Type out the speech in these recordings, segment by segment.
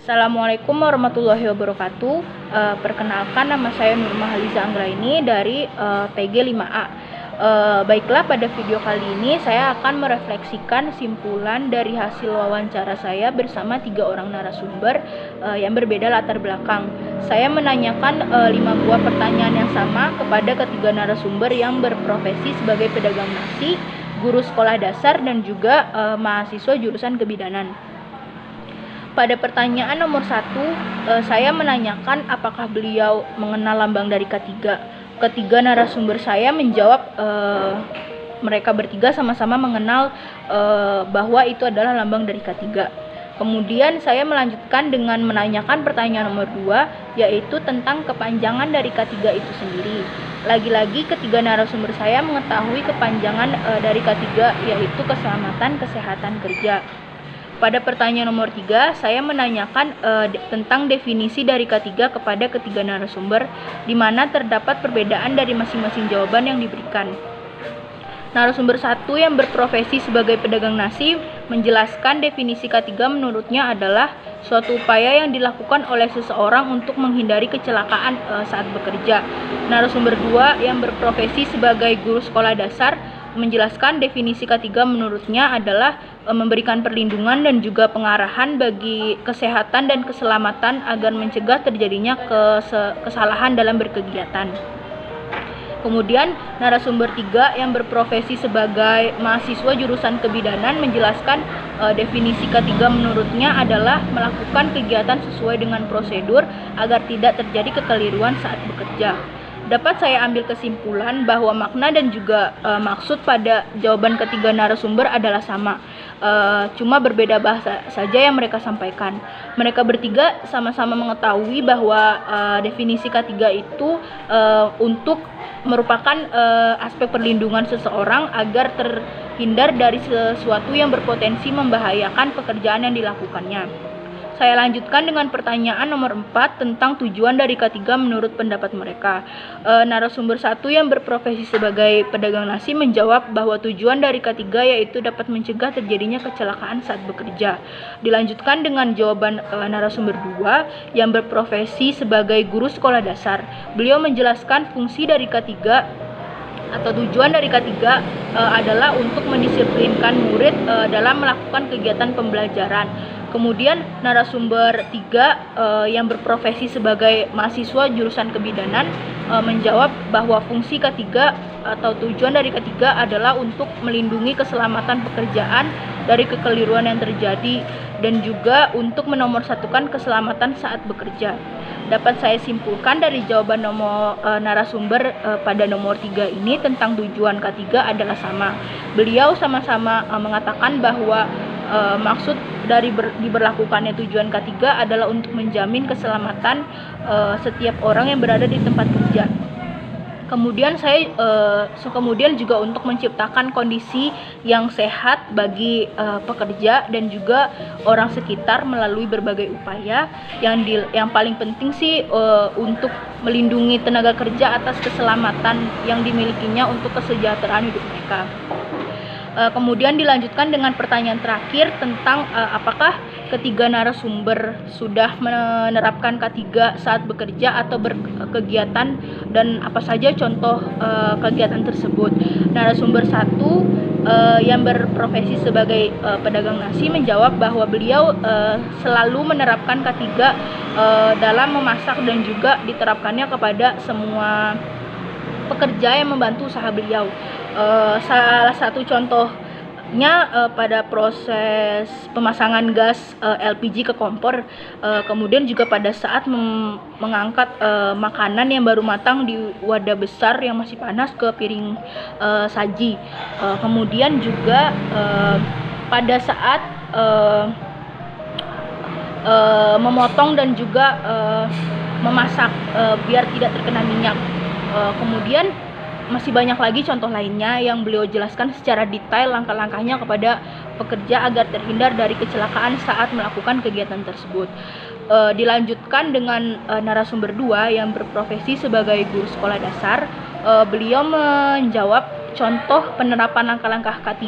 Assalamualaikum warahmatullahi wabarakatuh. Perkenalkan, nama saya Nurma Haliza Anggraini dari PG 5A. Baiklah, pada video kali ini saya akan merefleksikan simpulan dari hasil wawancara saya bersama 3 orang narasumber yang berbeda latar belakang. Saya menanyakan 5 buah pertanyaan yang sama kepada ketiga narasumber yang berprofesi sebagai pedagang nasi, guru sekolah dasar, dan juga mahasiswa jurusan kebidanan. Pada pertanyaan nomor 1, saya menanyakan apakah beliau mengenal lambang dari K3. Ketiga narasumber saya menjawab mereka bertiga sama-sama mengenal bahwa itu adalah lambang dari K3. Kemudian saya melanjutkan dengan menanyakan pertanyaan nomor 2, yaitu tentang kepanjangan dari K3 itu sendiri. Lagi-lagi ketiga narasumber saya mengetahui kepanjangan dari K3, yaitu keselamatan kesehatan kerja. Pada pertanyaan nomor 3, saya menanyakan tentang definisi dari K3 kepada ketiga narasumber, di mana terdapat perbedaan dari masing-masing jawaban yang diberikan. Narasumber 1 yang berprofesi sebagai pedagang nasi menjelaskan definisi K3 menurutnya adalah suatu upaya yang dilakukan oleh seseorang untuk menghindari kecelakaan saat bekerja. Narasumber 2 yang berprofesi sebagai guru sekolah dasar menjelaskan definisi K3 menurutnya adalah memberikan perlindungan dan juga pengarahan bagi kesehatan dan keselamatan agar mencegah terjadinya kesalahan dalam berkegiatan. Kemudian narasumber 3 yang berprofesi sebagai mahasiswa jurusan kebidanan menjelaskan definisi K3 menurutnya adalah melakukan kegiatan sesuai dengan prosedur agar tidak terjadi kekeliruan saat bekerja. Dapat saya ambil kesimpulan bahwa makna dan juga maksud pada jawaban ketiga narasumber adalah sama, cuma berbeda bahasa saja yang mereka sampaikan. Mereka bertiga sama-sama mengetahui bahwa definisi K3 itu untuk merupakan aspek perlindungan seseorang agar terhindar dari sesuatu yang berpotensi membahayakan pekerjaan yang dilakukannya. Saya lanjutkan dengan pertanyaan nomor 4 tentang tujuan dari K3 menurut pendapat mereka. Narasumber 1 yang berprofesi sebagai pedagang nasi menjawab bahwa tujuan dari K3 yaitu dapat mencegah terjadinya kecelakaan saat bekerja. Dilanjutkan dengan jawaban narasumber 2 yang berprofesi sebagai guru sekolah dasar. Beliau menjelaskan fungsi dari K3 atau tujuan dari K3 adalah untuk mendisiplinkan murid dalam melakukan kegiatan pembelajaran. Kemudian narasumber 3 yang berprofesi sebagai mahasiswa jurusan kebidanan menjawab bahwa fungsi K3 atau tujuan dari K3 adalah untuk melindungi keselamatan pekerjaan dari kekeliruan yang terjadi dan juga untuk menomorsatukan keselamatan saat bekerja. Dapat saya simpulkan dari jawaban narasumber pada nomor 3 ini tentang tujuan K3 adalah sama. Beliau sama-sama mengatakan bahwa maksud dari diberlakukannya tujuan K3 adalah untuk menjamin keselamatan setiap orang yang berada di tempat kerja. Kemudian juga untuk menciptakan kondisi yang sehat bagi pekerja dan juga orang sekitar melalui berbagai upaya yang paling penting sih untuk melindungi tenaga kerja atas keselamatan yang dimilikinya untuk kesejahteraan hidup mereka. Kemudian dilanjutkan dengan pertanyaan terakhir tentang apakah ketiga narasumber sudah menerapkan K3 saat bekerja atau berkegiatan dan apa saja contoh kegiatan tersebut. Narasumber 1 yang berprofesi sebagai pedagang nasi menjawab bahwa beliau selalu menerapkan K3 dalam memasak dan juga diterapkannya kepada semua pekerja yang membantu usaha beliau. Salah satu contohnya pada proses pemasangan gas LPG ke kompor, kemudian juga pada saat mengangkat makanan yang baru matang di wadah besar yang masih panas ke piring saji. Kemudian juga pada saat memotong dan juga memasak biar tidak terkena minyak. Kemudian masih banyak lagi contoh lainnya yang beliau jelaskan secara detail langkah-langkahnya kepada pekerja agar terhindar dari kecelakaan saat melakukan kegiatan tersebut. Dilanjutkan dengan narasumber 2 yang berprofesi sebagai guru sekolah dasar. Beliau menjawab contoh penerapan langkah-langkah K3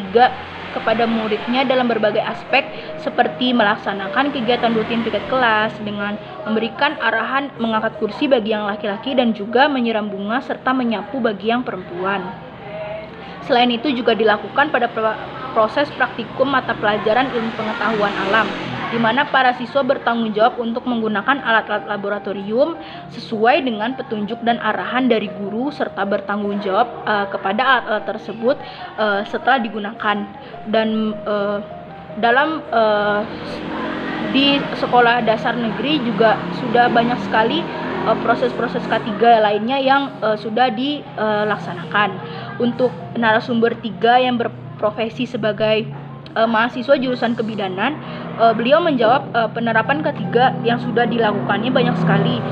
kepada muridnya dalam berbagai aspek seperti melaksanakan kegiatan rutin piket kelas dengan memberikan arahan mengangkat kursi bagi yang laki-laki dan juga menyiram bunga serta menyapu bagi yang perempuan. Selain itu juga dilakukan pada proses praktikum mata pelajaran ilmu pengetahuan alam, di mana para siswa bertanggung jawab untuk menggunakan alat-alat laboratorium sesuai dengan petunjuk dan arahan dari guru serta bertanggung jawab kepada alat-alat tersebut setelah digunakan. Dan di sekolah dasar negeri juga sudah banyak sekali proses-proses K3 lainnya yang sudah dilaksanakan. Untuk narasumber 3 yang berprofesi sebagai mahasiswa jurusan kebidanan, beliau menjawab penerapan K3 yang sudah dilakukannya banyak sekali.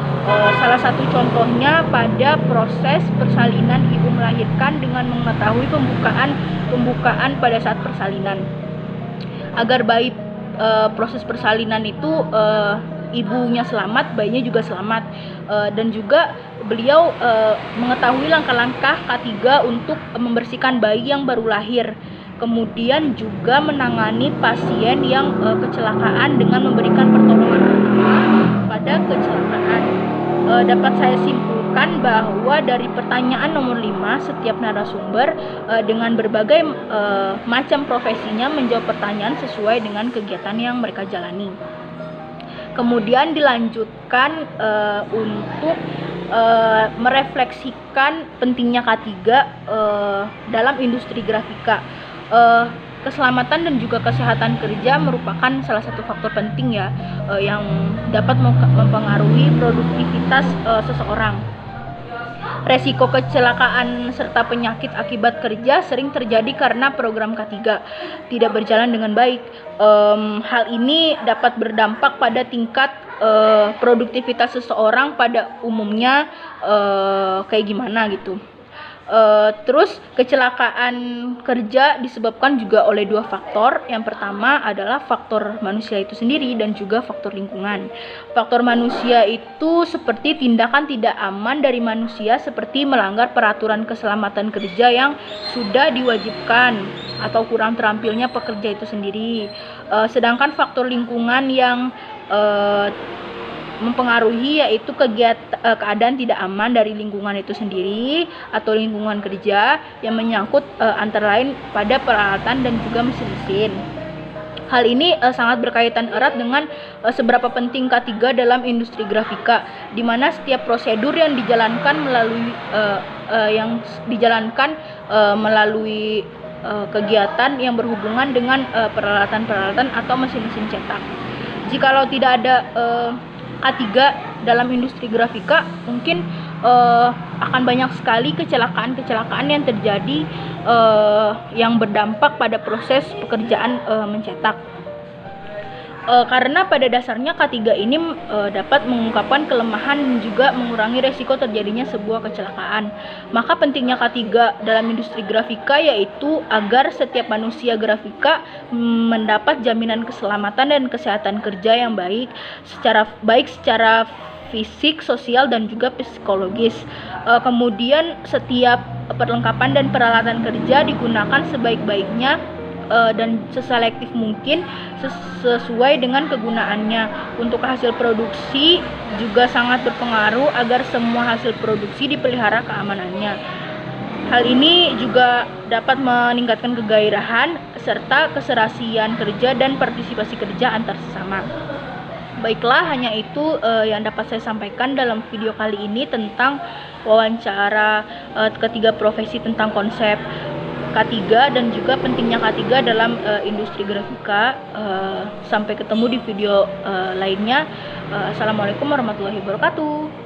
Salah satu contohnya pada proses persalinan ibu melahirkan dengan mengetahui pembukaan pada saat persalinan. Agar baik proses persalinan itu ibunya selamat, bayinya juga selamat, dan juga beliau mengetahui langkah-langkah K3 untuk membersihkan bayi yang baru lahir. Kemudian juga menangani pasien yang kecelakaan dengan memberikan pertolongan pertama pada kecelakaan. Dapat saya simpulkan bahwa dari pertanyaan nomor 5, setiap narasumber dengan berbagai macam profesinya menjawab pertanyaan sesuai dengan kegiatan yang mereka jalani. Kemudian dilanjutkan untuk merefleksikan pentingnya K3 dalam industri grafika. Keselamatan dan juga kesehatan kerja merupakan salah satu faktor penting ya, yang dapat mempengaruhi produktivitas seseorang. Resiko kecelakaan serta penyakit akibat kerja sering terjadi karena program K3 tidak berjalan dengan baik. Hal ini dapat berdampak pada tingkat produktivitas seseorang pada umumnya kayak gimana gitu. Terus kecelakaan kerja disebabkan juga oleh 2 faktor. Yang pertama adalah faktor manusia itu sendiri dan juga faktor lingkungan. Faktor manusia itu seperti tindakan tidak aman dari manusia seperti melanggar peraturan keselamatan kerja yang sudah diwajibkan atau kurang terampilnya pekerja itu sendiri. Sedangkan faktor lingkungan yang mempengaruhi yaitu keadaan tidak aman dari lingkungan itu sendiri atau lingkungan kerja yang menyangkut antara lain pada peralatan dan juga mesin-mesin. Hal ini sangat berkaitan erat dengan seberapa penting K3 dalam industri grafika, di mana setiap prosedur yang dijalankan melalui kegiatan yang berhubungan dengan peralatan-peralatan atau mesin-mesin cetak. Jikalau tidak ada K3 dalam industri grafika, mungkin akan banyak sekali kecelakaan yang terjadi yang berdampak pada proses pekerjaan mencetak. Karena pada dasarnya K3 ini dapat mengungkapkan kelemahan dan juga mengurangi resiko terjadinya sebuah kecelakaan. Maka pentingnya K3 dalam industri grafika yaitu agar setiap manusia grafika mendapat jaminan keselamatan dan kesehatan kerja yang baik secara fisik, sosial, dan juga psikologis. Kemudian setiap perlengkapan dan peralatan kerja digunakan sebaik-baiknya dan seselektif mungkin sesuai dengan kegunaannya. Untuk hasil produksi juga sangat berpengaruh agar semua hasil produksi dipelihara keamanannya. Hal ini juga dapat meningkatkan kegairahan serta keserasian kerja dan partisipasi kerja antar sesama. Baiklah, hanya itu yang dapat saya sampaikan dalam video kali ini tentang wawancara ketiga profesi tentang konsep K3 dan juga pentingnya K3 dalam industri grafika. Sampai ketemu di video lainnya. Assalamualaikum warahmatullahi wabarakatuh.